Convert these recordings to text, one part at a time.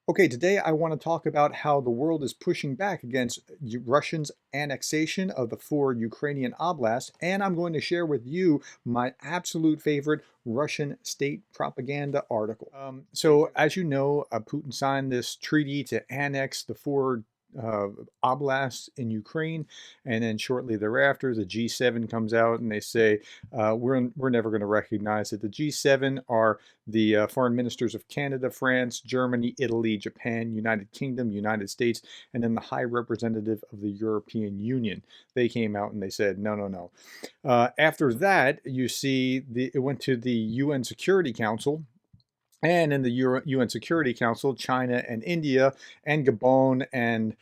Okay, today I want to talk about how the world is pushing back against Russia's annexation of the four Ukrainian oblasts, and I'm going to share with you my absolute favorite Russian state propaganda article. As you know, Putin signed this treaty to annex the four uh, oblasts in Ukraine, and then shortly thereafter, the G7 comes out and they say we're never going to recognize it. The G7 are the foreign ministers of Canada, France, Germany, Italy, Japan, United Kingdom, United States, and then the High Representative of the European Union. They came out and they said, no, no, no. After that, you see it went to the UN Security Council. And in the UN Security Council, China and India and Gabon and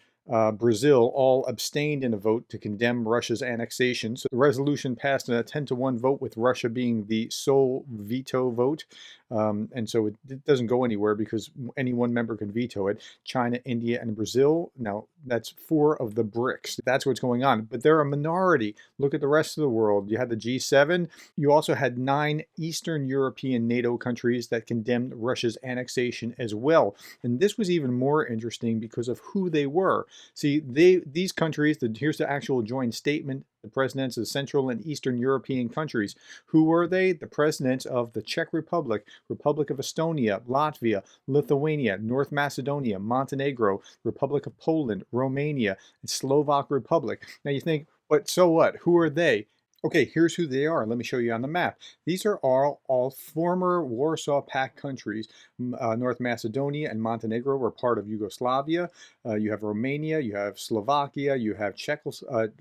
Brazil all abstained in a vote to condemn Russia's annexation. So the resolution passed in a 10-1 vote, with Russia being the sole veto vote. And so it doesn't go anywhere because any one member can veto it. China, India, and Brazil. Now, that's four of the BRICS. That's what's going on. But they're a minority. Look at the rest of the world. You had the G7. You also had 9 Eastern European NATO countries that condemned Russia's annexation as well. And this was even more interesting because of who they were. See, these countries, here's the actual joint statement, the presidents of Central and Eastern European countries. Who were they? The presidents of the Czech Republic, Republic of Estonia, Latvia, Lithuania, North Macedonia, Montenegro, Republic of Poland, Romania, and Slovak Republic. Now you think, but so what? Who are they? Okay, here's who they are. Let me show you on the map. These are all former Warsaw Pact countries. North Macedonia and Montenegro were part of Yugoslavia. You have Romania, you have Slovakia, you have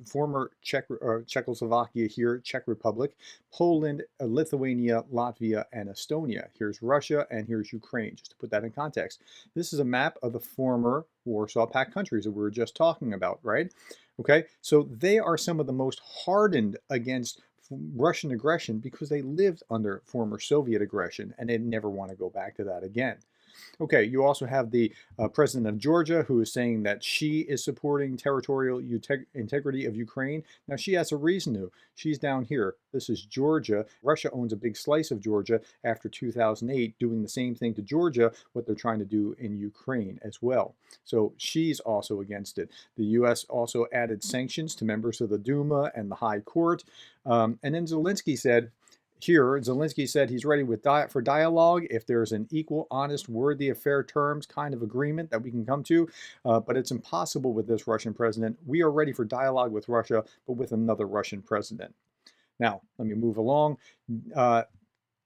former Czechoslovakia here, Czech Republic, Poland, Lithuania, Latvia, and Estonia. Here's Russia, and here's Ukraine, just to put that in context. This is a map of the former Warsaw Pact countries that we were just talking about, right? Okay, so they are some of the most hardened against Russian aggression because they lived under former Soviet aggression and they never want to go back to that again. Okay, you also have the president of Georgia, who is saying that she is supporting territorial integrity of Ukraine. Now, she has a reason to. She's down here. This is Georgia. Russia owns a big slice of Georgia after 2008, doing the same thing to Georgia, what they're trying to do in Ukraine as well. So she's also against it. The U.S. also added sanctions to members of the Duma and the High Court. And then Zelensky said, he's ready for dialogue if there's an equal, honest, worthy of fair terms kind of agreement that we can come to. But it's impossible with this Russian president. We are ready for dialogue with Russia, but with another Russian president. Now, let me move along.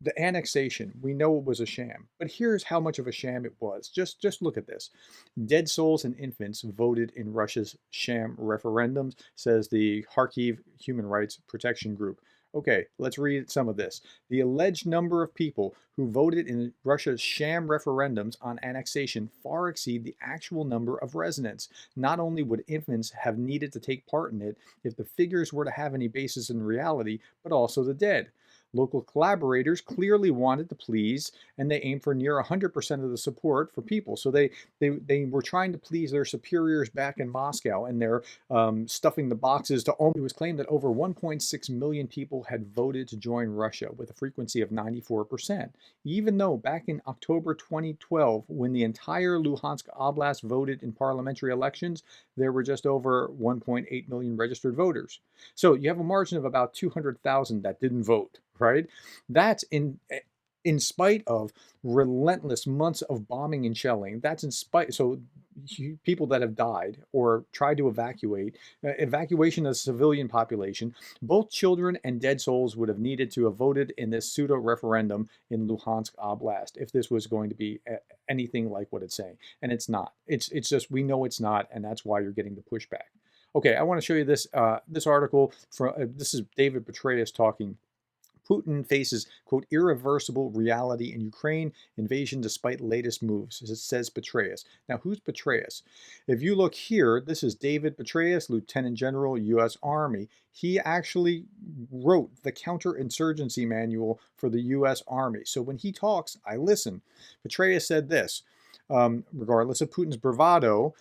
The annexation, we know it was a sham, but here's how much of a sham it was. Just look at this. Dead souls and infants voted in Russia's sham referendums, says the Kharkiv Human Rights Protection Group. Okay, let's read some of this. The alleged number of people who voted in Russia's sham referendums on annexation far exceed the actual number of residents. Not only would infants have needed to take part in it if the figures were to have any basis in reality, but also the dead. Local collaborators clearly wanted to please, and they aimed for near 100% of the support for people. So they were trying to please their superiors back in Moscow, and they're stuffing the boxes to. It was claimed that over 1.6 million people had voted to join Russia with a frequency of 94%, even though back in October 2012, when the entire Luhansk Oblast voted in parliamentary elections, there were just over 1.8 million registered voters. So you have a margin of about 200,000 that didn't vote, right? That's in spite of relentless months of bombing and shelling. That's in spite. So people that have died or tried to evacuation of the civilian population, both children and dead souls would have needed to have voted in this pseudo referendum in Luhansk Oblast if this was going to be anything like what it's saying. And it's not. It's just, we know it's not, and that's why you're getting the pushback. Okay, I want to show you this this article from this is David Petraeus talking. Putin faces, quote, irreversible reality in Ukraine invasion despite latest moves, as it says Petraeus. Now, who's Petraeus? If you look here, this is David Petraeus, Lieutenant General, U.S. Army. He actually wrote the counterinsurgency manual for the U.S. Army. So when he talks, I listen. Petraeus said this, regardless of Putin's bravado,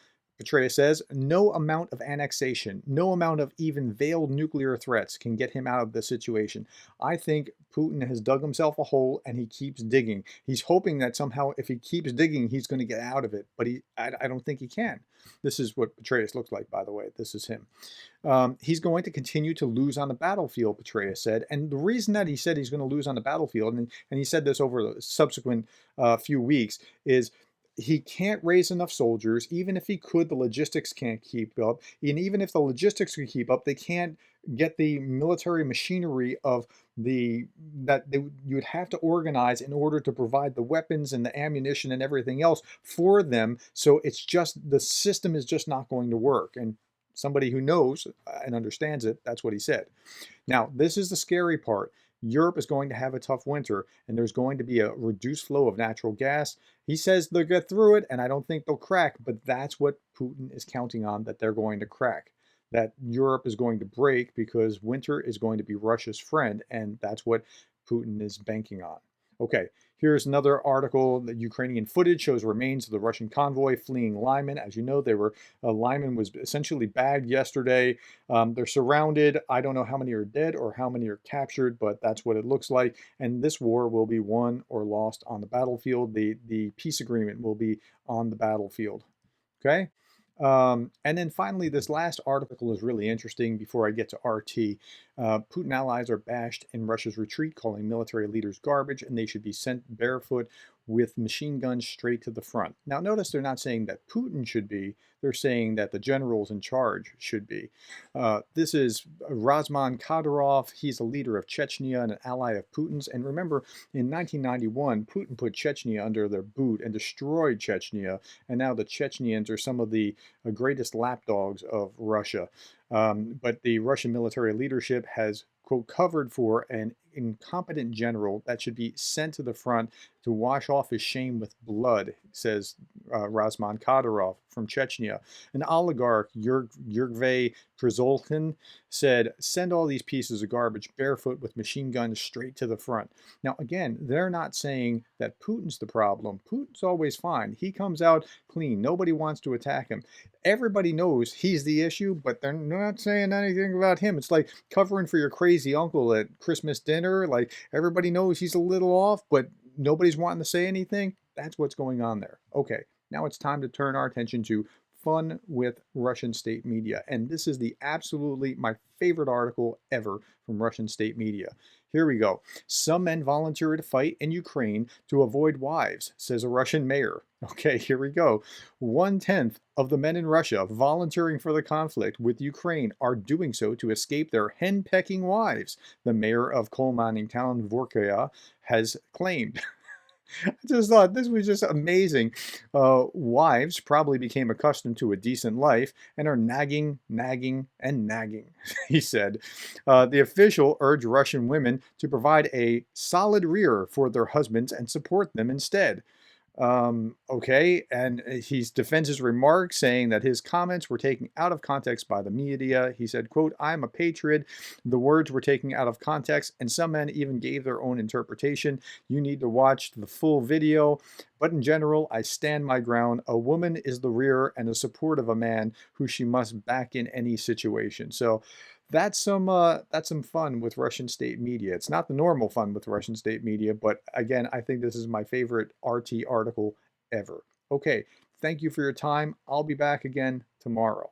Petraeus says, no amount of annexation, no amount of even veiled nuclear threats can get him out of the situation. I think Putin has dug himself a hole and he keeps digging. He's hoping that somehow if he keeps digging, he's going to get out of it, but I don't think he can. This is what Petraeus looks like, by the way. This is him. He's going to continue to lose on the battlefield, Petraeus said. And the reason that he said he's going to lose on the battlefield, and he said this over the subsequent few weeks, is he can't raise enough soldiers. Even if he could, the logistics can't keep up. And even if the logistics could keep up, they can't get the military machinery of you would have to organize in order to provide the weapons and the ammunition and everything else for them. So it's just, the system is just not going to work. And somebody who knows and understands it, that's what he said. Now, this is the scary part. Europe is going to have a tough winter, and there's going to be a reduced flow of natural gas. He says they'll get through it, and I don't think they'll crack, but that's what Putin is counting on, that they're going to crack, that Europe is going to break because winter is going to be Russia's friend, and that's what Putin is banking on. Okay, here's another article. The Ukrainian footage shows remains of the Russian convoy fleeing Lyman. As you know, Lyman was essentially bagged yesterday. They're surrounded. I don't know how many are dead or how many are captured, but that's what it looks like. And this war will be won or lost on the battlefield. The peace agreement will be on the battlefield. Okay? And then finally, this last article is really interesting before I get to RT. Putin allies are bashed in Russia's retreat, calling military leaders garbage, and they should be sent barefoot with machine guns straight to the front. Now, notice they're not saying that Putin should be, they're saying that the generals in charge should be. This is Ramzan Kadyrov. He's a leader of Chechnya and an ally of Putin's. And remember, in 1991, Putin put Chechnya under their boot and destroyed Chechnya. And now the Chechnyans are some of the greatest lapdogs of Russia. But the Russian military leadership has, quote, covered for an incompetent general that should be sent to the front to wash off his shame with blood, says Ramzan Kadyrov from Chechnya. An oligarch, Yurgvay Prizolkin, said, send all these pieces of garbage barefoot with machine guns straight to the front. Now, again, they're not saying that Putin's the problem. Putin's always fine. He comes out clean. Nobody wants to attack him. Everybody knows he's the issue, but they're not saying anything about him. It's like covering for your crazy uncle at Christmas dinner. Like, everybody knows he's a little off, but nobody's wanting to say anything. That's what's going on there. Okay, now it's time to turn our attention to fun with Russian state media. And this is absolutely my favorite article ever from Russian state media. Here we go. Some men volunteer to fight in Ukraine to avoid wives, says a Russian mayor. Okay, here we go. 1/10 of the men in Russia volunteering for the conflict with Ukraine are doing so to escape their hen-pecking wives, the mayor of coal mining town Vorkaya has claimed. I just thought this was just amazing. Wives probably became accustomed to a decent life and are nagging, and nagging, he said. The official urged Russian women to provide a solid rear for their husbands and support them instead. Okay, and he defends his remarks, saying that his comments were taken out of context by the media. He said, quote, I'm a patriot. The words were taken out of context, and some men even gave their own interpretation. You need to watch the full video. But in general, I stand my ground. A woman is the rear and the support of a man who she must back in any situation. So that's some fun with Russian state media. It's not the normal fun with Russian state media, but again, I think this is my favorite RT article ever. Okay, thank you for your time. I'll be back again tomorrow.